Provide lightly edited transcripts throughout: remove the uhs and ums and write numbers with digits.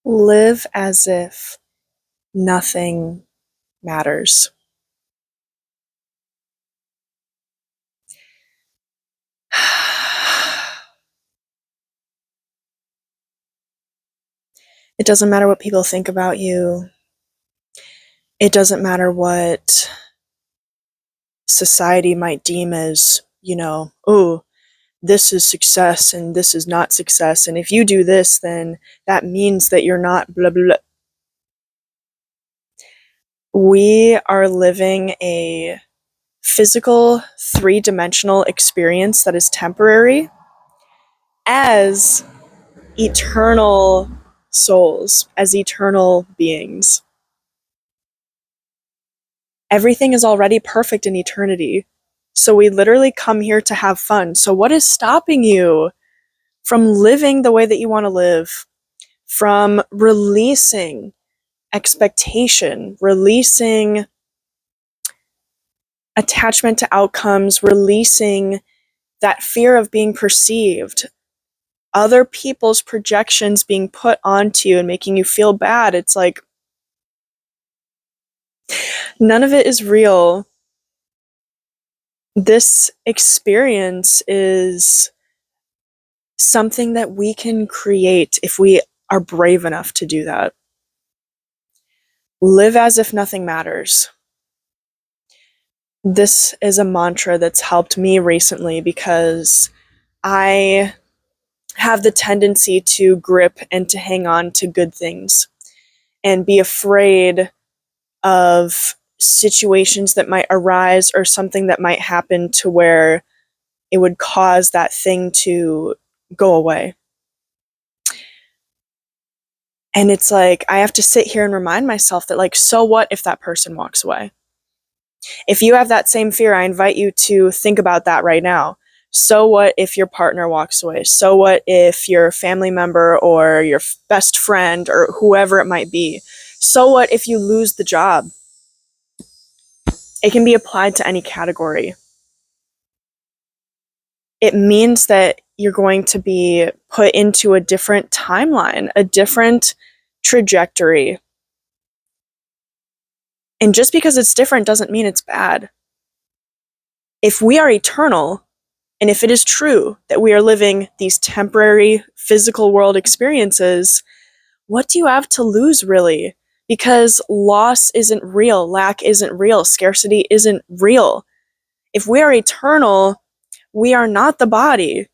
Live as if nothing matters. It doesn't matter what people think about you. It doesn't matter what society might deem as, oh, this is success and this is not success. And if you do this, then that means that you're not blah, blah, blah. We are living a physical, three-dimensional experience that is temporary as eternal souls, as eternal beings. Everything is already perfect in eternity. So we literally come here to have fun. So what is stopping you from living the way that you want to live? From releasing expectation, releasing attachment to outcomes, releasing that fear of being perceived, other people's projections being put onto you and making you feel bad. It's like, none of it is real. This experience is something that we can create if we are brave enough to do that. Live as if nothing matters. This is a mantra that's helped me recently because I have the tendency to grip and to hang on to good things and be afraid of situations that might arise or something that might happen to where it would cause that thing to go away. And it's like, I have to sit here and remind myself that, like, so what if that person walks away? If you have that same fear, I invite you to think about that right now. So what if your partner walks away? So what if your family member or your best friend or whoever it might be? So what if you lose the job? It can be applied to any category. It means that you're going to be put into a different timeline, a different trajectory. And just because it's different doesn't mean it's bad. If we are eternal, and if it is true that we are living these temporary physical world experiences, what do you have to lose, really? Because loss isn't real, lack isn't real, scarcity isn't real. If we are eternal, we are not the body.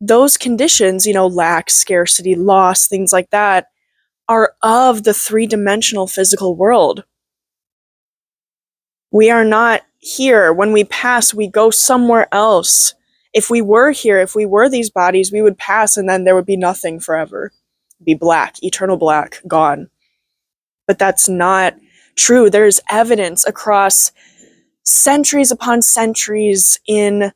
Those conditions, lack, scarcity, loss, things like that, are of the three-dimensional physical world. We are not here. When we pass, we go somewhere else. If we were here, if we were these bodies, we would pass and then there would be nothing forever. It'd be black, eternal black, gone. But that's not true. There's evidence across centuries upon centuries in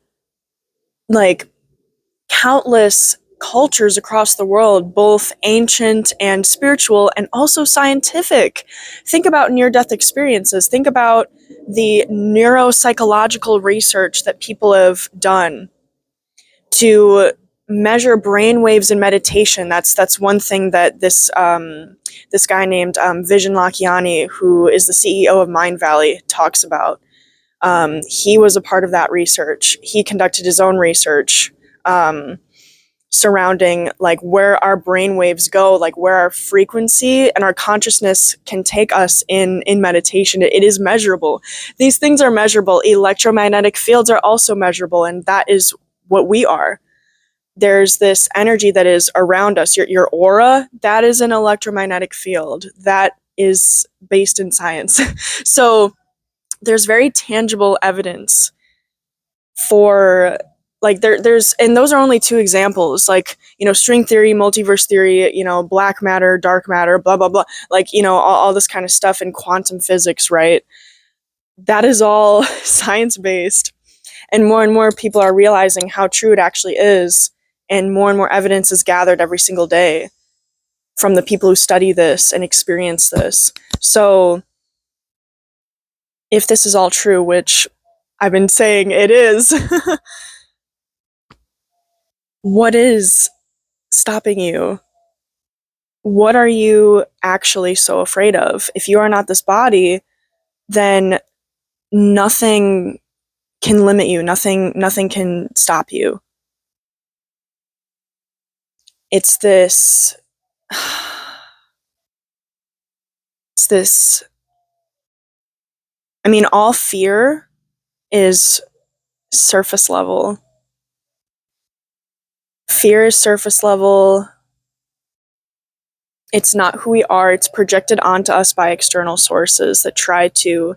countless cultures across the world, both ancient and spiritual, and also scientific. Think about near-death experiences. Think about the neuropsychological research that people have done to measure brain waves in meditation. That's one thing that this guy named Vishen Lakhiani, who is the CEO of Mind Valley, talks about. He was a part of that research. He conducted his own research surrounding where our brain waves go, where our frequency and our consciousness can take us in meditation. It is measurable. These things are measurable. Electromagnetic fields are also measurable, and that is what we are. There's this energy that is around us. Your aura, that is an electromagnetic field. That is based in science. So there's very tangible evidence for there's, and those are only two examples, string theory, multiverse theory, black matter, dark matter, blah blah blah, all this kind of stuff in quantum physics, right? That is all science based, and more people are realizing how true it actually is, and more evidence is gathered every single day from the people who study this and experience this. So if this is all true, which I've been saying it is, what is stopping you? what are you actually so afraid of? If you are not this body, then nothing can limit you. Nothing can stop you. It's this it's this I mean, all fear is surface level. Fear is surface level. It's not who we are. It's projected onto us by external sources that try to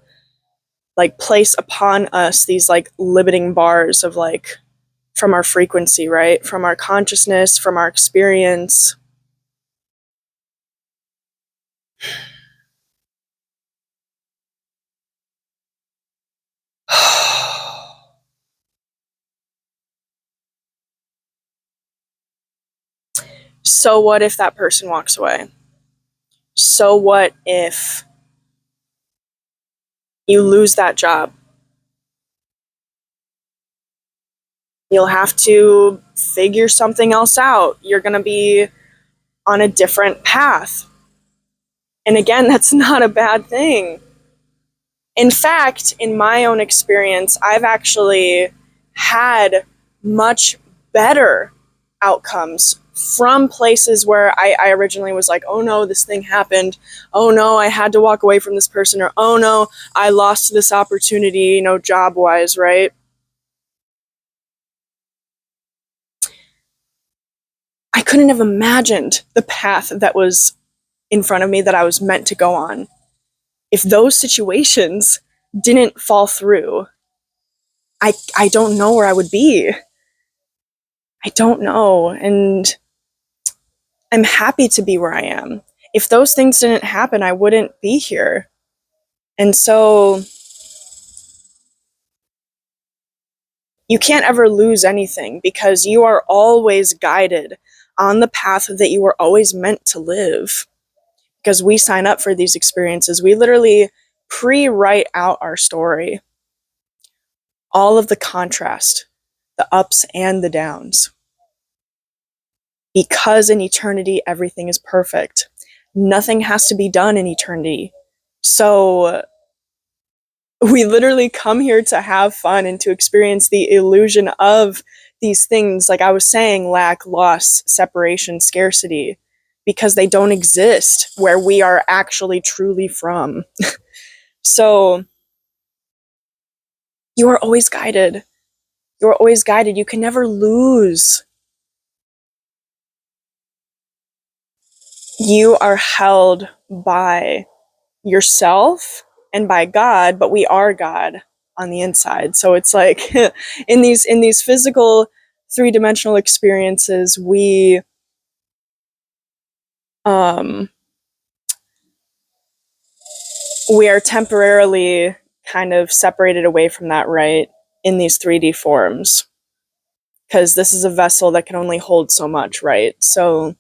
like place upon us these like limiting bars of like from our frequency, right? From our consciousness, from our experience. So what if that person walks away? So what if you lose that job? You'll have to figure something else out. You're going to be on a different path. And again, that's not a bad thing. In fact, in my own experience, I've actually had much better outcomes from places where I originally was like, oh no, this thing happened. Oh no, I had to walk away from this person. Or oh no, I lost this opportunity, job wise, right? I couldn't have imagined the path that was in front of me that I was meant to go on. If those situations didn't fall through, I don't know where I would be. I don't know. And I'm happy to be where I am. If those things didn't happen, I wouldn't be here. And so you can't ever lose anything because you are always guided on the path that you were always meant to live. Because we sign up for these experiences. We literally pre-write out our story. All of the contrast, the ups and the downs. Because in eternity, everything is perfect. Nothing has to be done in eternity. So we literally come here to have fun and to experience the illusion of these things, like I was saying, lack, loss, separation, scarcity, because they don't exist where we are actually truly from. So you are always guided. You are always guided. You can never lose. You are held by yourself and by God, but we are God on the inside. So it's like in these physical three-dimensional experiences, we are temporarily kind of separated away from that, right? In these 3D forms. Because this is a vessel that can only hold so much, right? So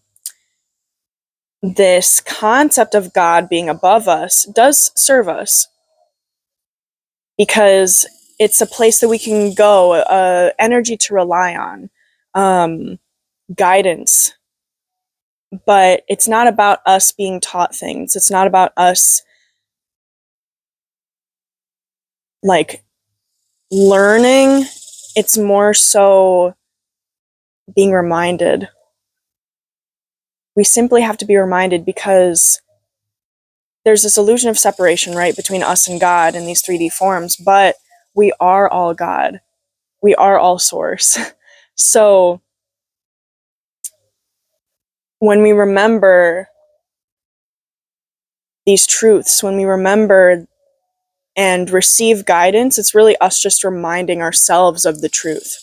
this concept of God being above us does serve us because it's a place that we can go, energy to rely on, guidance. But it's not about us being taught things. It's not about us like learning. It's more so being reminded. We simply have to be reminded because there's this illusion of separation, right, between us and God in these 3D forms, but we are all God. We are all source. So when we remember these truths, when we remember and receive guidance, it's really us just reminding ourselves of the truth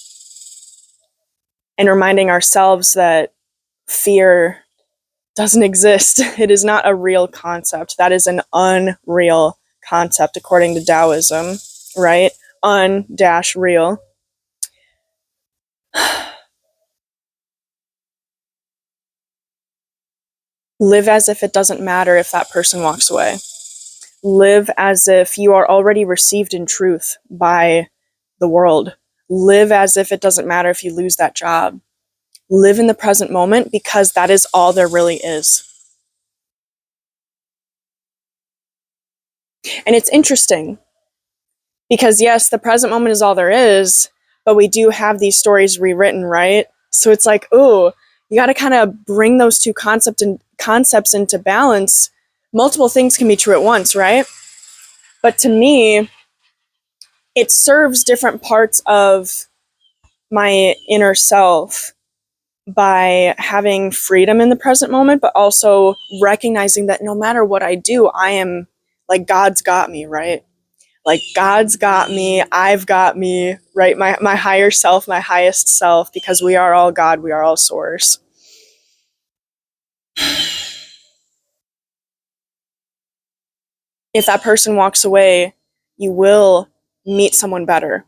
and reminding ourselves that fear doesn't exist. It is not a real concept. That is an unreal concept according to Taoism, right? Un-real. Live as if it doesn't matter if that person walks away. Live as if you are already received in truth by the world. Live as if it doesn't matter if you lose that job. Live in the present moment because that is all there really is. And it's interesting because, yes, the present moment is all there is, but we do have these stories rewritten, right? So it's like, oh, you got to kind of bring those two concepts into balance. Multiple things can be true at once, right? But to me, it serves different parts of my inner self by having freedom in the present moment, but also recognizing that no matter what I do, I am like, God's got me, right? Like, God's got me, I've got me, right? My higher self, my highest self, because we are all God, we are all source. If that person walks away, you will meet someone better.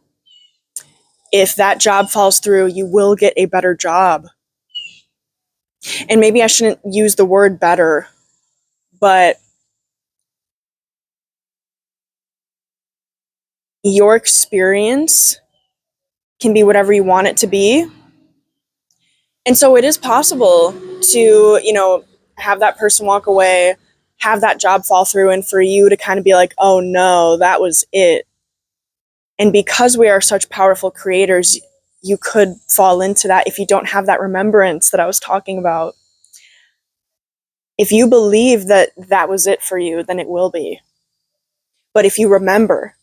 If that job falls through, you will get a better job. And maybe I shouldn't use the word better, but your experience can be whatever you want it to be. And so it is possible to, have that person walk away, have that job fall through, and for you to kind of be like, oh no, that was it. And because we are such powerful creators, you could fall into that if you don't have that remembrance that I was talking about. If you believe that that was it for you, then it will be. But if you remember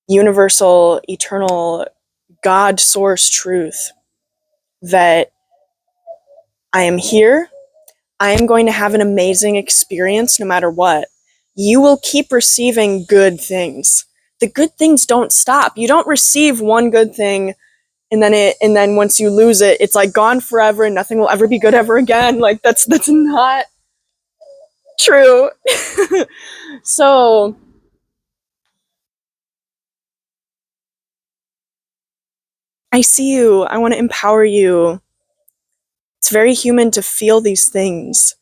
universal, eternal, God source truth that I am here, I am going to have an amazing experience no matter what, you will keep receiving good things. The good things don't stop. You don't receive one good thing and then once you lose it, it's like gone forever and nothing will ever be good ever again. Like that's not true. So I see you. I want to empower you. It's very human to feel these things,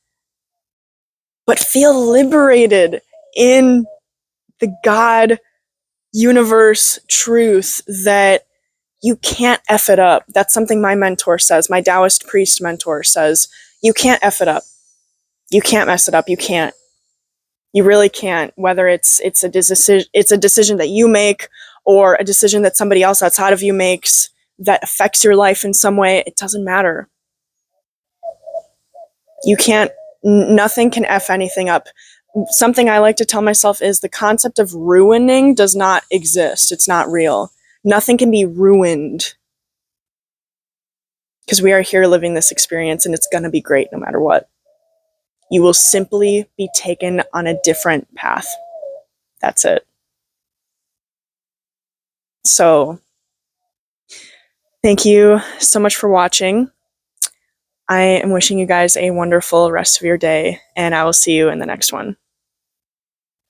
but feel liberated in the God universe truth that you can't F it up. That's something my mentor says. My Taoist priest mentor says, you can't F it up. You can't mess it up. You can't. You really can't. Whether it's a decision that you make or a decision that somebody else outside of you makes that affects your life in some way, it doesn't matter. You can't. Nothing can F anything up. Something I like to tell myself is the concept of ruining does not exist. It's not real. Nothing can be ruined because we are here living this experience and it's going to be great no matter what. You will simply be taken on a different path. That's it. So, thank you so much for watching. I am wishing you guys a wonderful rest of your day, and I will see you in the next one.